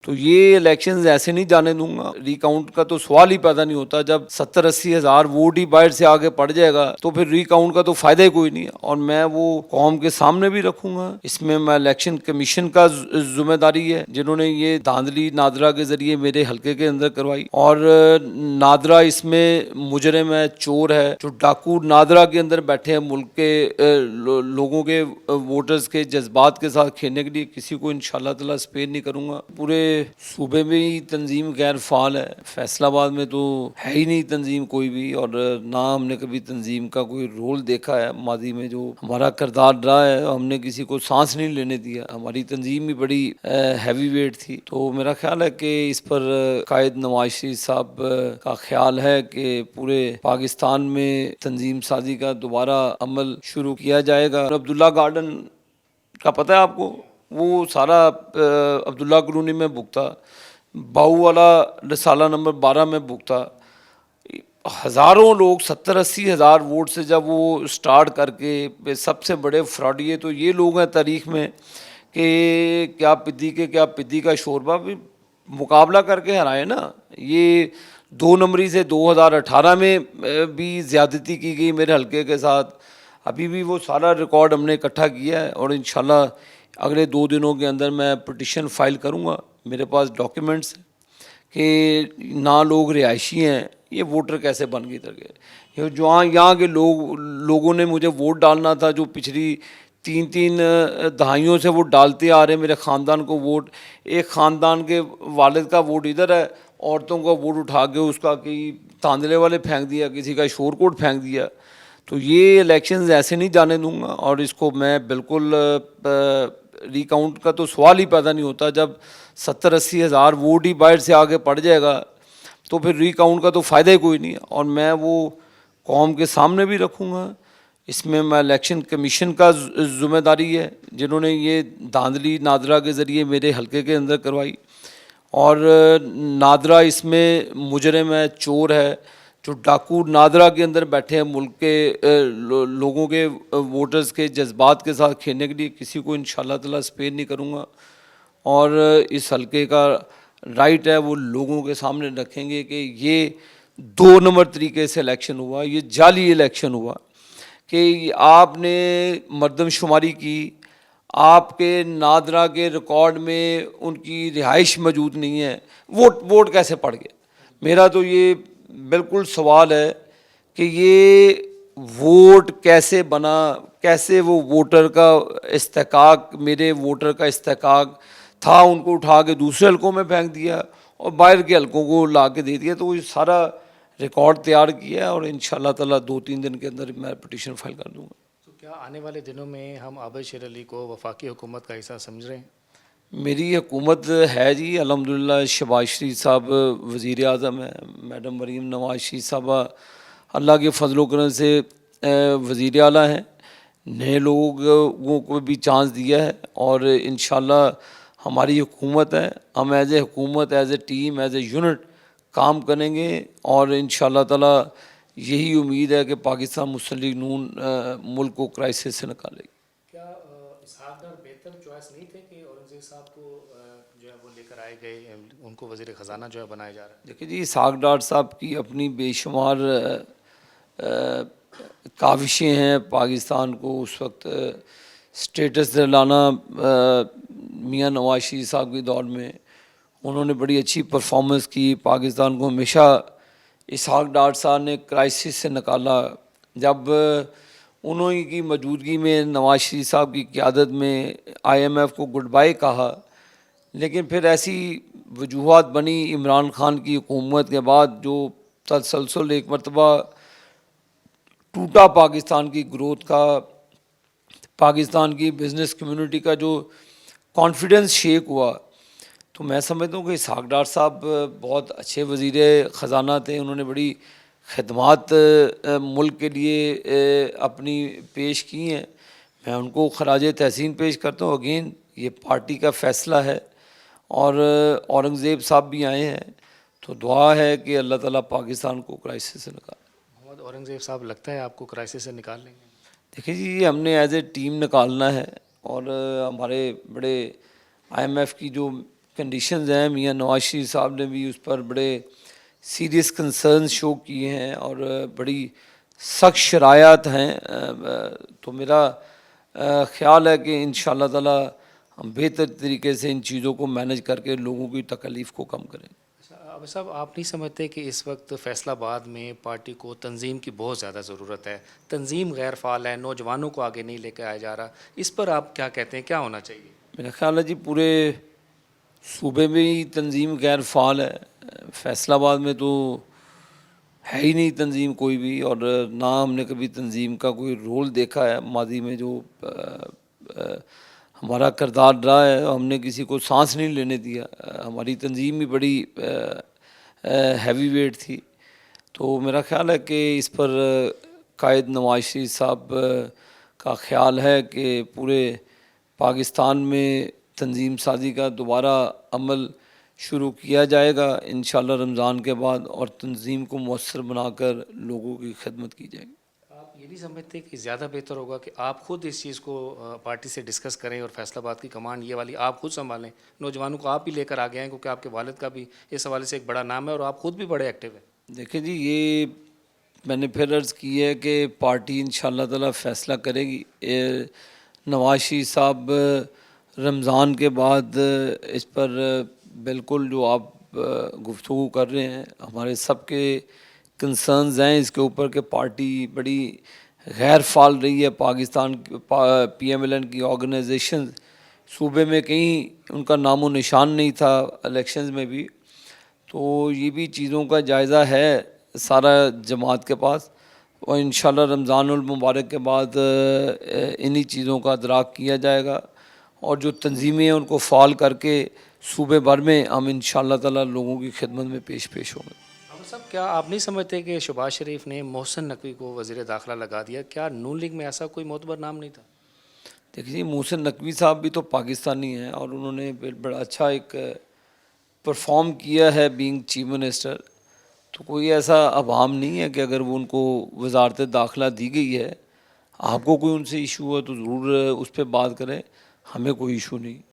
تو یہ الیکشنز ایسے نہیں جانے دوں گا. ریکاؤنٹ کا تو سوال ہی پیدا نہیں ہوتا. جب 70-80 ہزار ووٹ ہی باہر سے آگے پڑ جائے گا تو پھر ریکاؤنٹ کا تو فائدہ ہی کوئی نہیں ہے. اور میں وہ قوم کے سامنے بھی رکھوں گا. اس میں الیکشن کمیشن کا ذمہ داری ہے جنہوں نے یہ دھاندلی نادرا کے ذریعے میرے حلقے کے اندر کروائی. اور نادرا اس میں مجرم ہے, چور ہے. جو ڈاکو نادرا کے اندر بیٹھے ہیں ملک کے لوگوں کے ووٹرز کے جذبات کے ساتھ کھیلنے کے لیے, کسی کو انشاءاللہ تعالیٰ اسپیئر نہیں کروں گا. پورے صوبے میں ہی تنظیم غیر فعال ہے. فیصل آباد میں تو ہے ہی نہیں تنظیم کوئی بھی, اور نہ ہم نے کبھی تنظیم کا کوئی رول دیکھا ہے. ماضی میں جو ہمارا کردار رہا ہے, ہم نے کسی کو سانس نہیں لینے دیا. ہماری تنظیم بھی بڑی ہیوی ویٹ تھی. تو میرا خیال ہے کہ اس پر قائد نواز شریف صاحب کا خیال ہے کہ پورے پاکستان میں تنظیم سازی کا دوبارہ عمل شروع کیا جائے گا. عبداللہ گارڈن کا پتہ ہے آپ کو, وہ سارا عبداللہ کالونی میں بکتا, باؤ والا رسالہ نمبر 12 میں بکتا. ہزاروں لوگ 70-80 ہزار ووٹ سے جب وہ سٹارٹ کر کے سب سے بڑے فراڈیے تو یہ لوگ ہیں تاریخ میں کہ کیا پدی کا شوربہ بھی مقابلہ کر کے ہرائے نا. یہ 2 نمبری سے 2018 میں بھی زیادتی کی گئی میرے حلقے کے ساتھ. ابھی بھی وہ سارا ریکارڈ ہم نے اکٹھا کیا ہے, اور انشاءاللہ اگلے 2 دنوں کے اندر میں پٹیشن فائل کروں گا. میرے پاس ڈاکیومنٹس ہیں کہ نہ لوگ رہائشی ہیں, یہ ووٹر کیسے بن گئے ادھر کے. جو یہاں کے لوگوں نے مجھے ووٹ ڈالنا تھا, جو پچھلی 3 دہائیوں سے وہ ڈالتے آ رہے ہیں میرے خاندان کو ووٹ. ایک خاندان کے والد کا ووٹ ادھر ہے, عورتوں کا ووٹ اٹھا کے اس کا کئی تاندلے والے پھینک دیا, کسی کا شور کوٹ پھینک دیا. تو یہ الیکشنز ایسے نہیں جانے دوں گا, اور اس کو میں بالکل ریکاؤنٹ کا تو سوال ہی پیدا نہیں ہوتا. جب 70-80 ہزار ووٹ ہی باہر سے آگے پڑ جائے گا تو پھر ریکاؤنٹ کا تو فائدہ ہی کوئی نہیں ہے. اور میں وہ قوم کے سامنے بھی رکھوں گا. اس میں الیکشن کمیشن کا ذمہ داری ہے جنہوں نے یہ دھاندلی نادرا کے ذریعے میرے حلقے کے اندر کروائی. اور نادرا اس میں مجرم ہے, چور ہے. جو ڈاکو نادرا کے اندر بیٹھے ہیں ملک کے لوگوں کے ووٹرز کے جذبات کے ساتھ کھیلنے کے لیے, کسی کو انشاءاللہ تعالیٰ اسپیئر نہیں کروں گا. اور اس حلقے کا رائٹ ہے وہ لوگوں کے سامنے رکھیں گے کہ یہ 2 نمبر طریقے سے الیکشن ہوا, یہ جعلی الیکشن ہوا. کہ آپ نے مردم شماری کی, آپ کے نادرا کے ریکارڈ میں ان کی رہائش موجود نہیں ہے, ووٹ کیسے پڑ گئے. میرا تو یہ بالکل سوال ہے کہ یہ ووٹ کیسے بنا, کیسے وہ ووٹر کا استحقاق, میرے ووٹر کا استحقاق تھا, ان کو اٹھا کے دوسرے حلقوں میں پھینک دیا اور باہر کے حلقوں کو لا کے دے دیا. تو یہ سارا ریکارڈ تیار کیا ہے, اور انشاءاللہ تعالیٰ 2-3 دن کے اندر میں پٹیشن فائل کر دوں گا. تو کیا آنے والے دنوں میں ہم عابد شیر علی کو وفاقی حکومت کا حصہ سمجھ رہے ہیں؟ میری حکومت ہے جی, الحمدللہ. شہباز شریف صاحب وزیر اعظم ہیں, میڈم مریم نواز شریف صاحبہ اللہ کے فضل و کرم سے وزیر اعلیٰ ہیں. نئے لوگوں کو بھی چانس دیا ہے, اور انشاءاللہ ہماری حکومت ہے. ہم ایز اے حکومت, as a team, as a unit کام کریں گے, اور انشاءاللہ تعالیٰ یہی امید ہے کہ پاکستان مسلم لیگ نون ملک کو کرائسس سے نکالے گی. کیا اسحاق ڈار بہتر چوائس نہیں تھے کہ اورنگزیب صاحب کو جو ہے وہ لے کر آئے گئے, ان کو وزیر خزانہ جو ہے بنایا جا رہا ہے؟ دیکھیں جی, اسحاق ڈار صاحب کی اپنی بے شمار کاوشیں ہیں پاکستان کو اس وقت سٹیٹس دلانا. میاں نواز شریف صاحب کے دور میں انہوں نے بڑی اچھی پرفارمنس کی. پاکستان کو ہمیشہ اسحاق ڈار صاحب نے کرائسس سے نکالا. جب انہوں کی موجودگی میں نواز شریف صاحب کی قیادت میں IMF کو گڈ بائی کہا, لیکن پھر ایسی وجوہات بنی عمران خان کی حکومت کے بعد جو تسلسل ایک مرتبہ ٹوٹا پاکستان کی گروتھ کا, پاکستان کی بزنس کمیونٹی کا جو کانفیڈنس شیک ہوا. تو میں سمجھتا ہوں کہ اسحاق ڈار صاحب بہت اچھے وزیر خزانہ تھے. انہوں نے بڑی خدمات ملک کے لیے اپنی پیش کی ہیں. میں ان کو خراج تحسین پیش کرتا ہوں. اگین یہ پارٹی کا فیصلہ ہے, اور اورنگزیب صاحب بھی آئے ہیں, تو دعا ہے کہ اللہ تعالیٰ پاکستان کو کرائسس سے نکالے. محمد اورنگزیب صاحب لگتا ہے آپ کو کرائسس سے نکال لیں گے؟ دیکھیں جی, ہم نے ایز اے ٹیم نکالنا ہے, اور ہمارے بڑے IMF کی جو کنڈیشنز ہیں. میاں نواز شریف صاحب نے بھی اس پر بڑے سیریس کنسرنز شو کیے ہیں اور بڑی سخت شرائط ہیں. تو میرا خیال ہے کہ ان شاء اللہ تعالیٰ ہم بہتر طریقے سے ان چیزوں کو مینج کر کے لوگوں کی تکلیف کو کم کریں. اب صاحب آپ نہیں سمجھتے کہ اس وقت فیصل آباد میں پارٹی کو تنظیم کی بہت زیادہ ضرورت ہے؟ تنظیم غیر فعال ہے، نوجوانوں کو آگے نہیں لے کے آیا جا رہا. اس پر آپ کیا کہتے ہیں، کیا ہونا چاہیے؟ میرا خیال ہے جی پورے صوبے میں ہی تنظیم غیر فعال ہے. فیصل آباد میں تو ہے ہی نہیں تنظیم کوئی بھی، اور نہ ہم نے کبھی تنظیم کا کوئی رول دیکھا ہے. ماضی میں جو ہمارا کردار رہا ہے، ہم نے کسی کو سانس نہیں لینے دیا. ہماری تنظیم بھی بڑی ہیوی ویٹ تھی. تو میرا خیال ہے کہ اس پر قائد نواز شریف صاحب کا خیال ہے کہ پورے پاکستان میں تنظیم سازی کا دوبارہ عمل شروع کیا جائے گا انشاءاللہ رمضان کے بعد، اور تنظیم کو مؤثر بنا کر لوگوں کی خدمت کی جائے گی. آپ یہ نہیں سمجھتے کہ زیادہ بہتر ہوگا کہ آپ خود اس چیز کو پارٹی سے ڈسکس کریں اور فیصل آباد کی کمانڈ یہ والی آپ خود سنبھالیں؟ نوجوانوں کو آپ ہی لے کر آگے آئیں، کیونکہ آپ کے والد کا بھی اس حوالے سے ایک بڑا نام ہے اور آپ خود بھی بڑے ایکٹیو ہیں. دیکھیں جی، یہ میں نے پھر عرض کی ہے کہ پارٹی ان شاء اللہ تعالیٰ فیصلہ کرے گی. نواز شریف صاحب رمضان کے بعد اس پر بالکل جو آپ گفتگو کر رہے ہیں، ہمارے سب کے کنسرنز ہیں اس کے اوپر کہ پارٹی بڑی غیر فعال رہی ہے. Pakistan P M L N کی آرگنائزیشن صوبے میں کہیں ان کا نام و نشان نہیں تھا الیکشنز میں بھی. تو یہ بھی چیزوں کا جائزہ ہے سارا جماعت کے پاس، اور انشاءاللہ رمضان المبارک کے بعد انہی چیزوں کا ادراک کیا جائے گا، اور جو تنظیمیں ہیں ان کو فعال کر کے صوبے بھر میں ہم انشاءاللہ تعالیٰ لوگوں کی خدمت میں پیش ہوں گے. اب صاحب کیا آپ نہیں سمجھتے کہ شہباز شریف نے محسن نقوی کو وزیر داخلہ لگا دیا؟ کیا نون لیگ میں ایسا کوئی معتبر نام نہیں تھا؟ دیکھیے محسن نقوی صاحب بھی تو پاکستانی ہیں، اور انہوں نے بڑا اچھا ایک پرفارم کیا ہے بینگ چیف منسٹر. تو کوئی ایسا ابہام نہیں ہے کہ اگر وہ ان کو وزارت داخلہ دی گئی ہے، آپ کو کوئی ان سے ایشو ہے تو ضرور اس پہ بات کریں، ہمیں کوئی ایشو نہیں.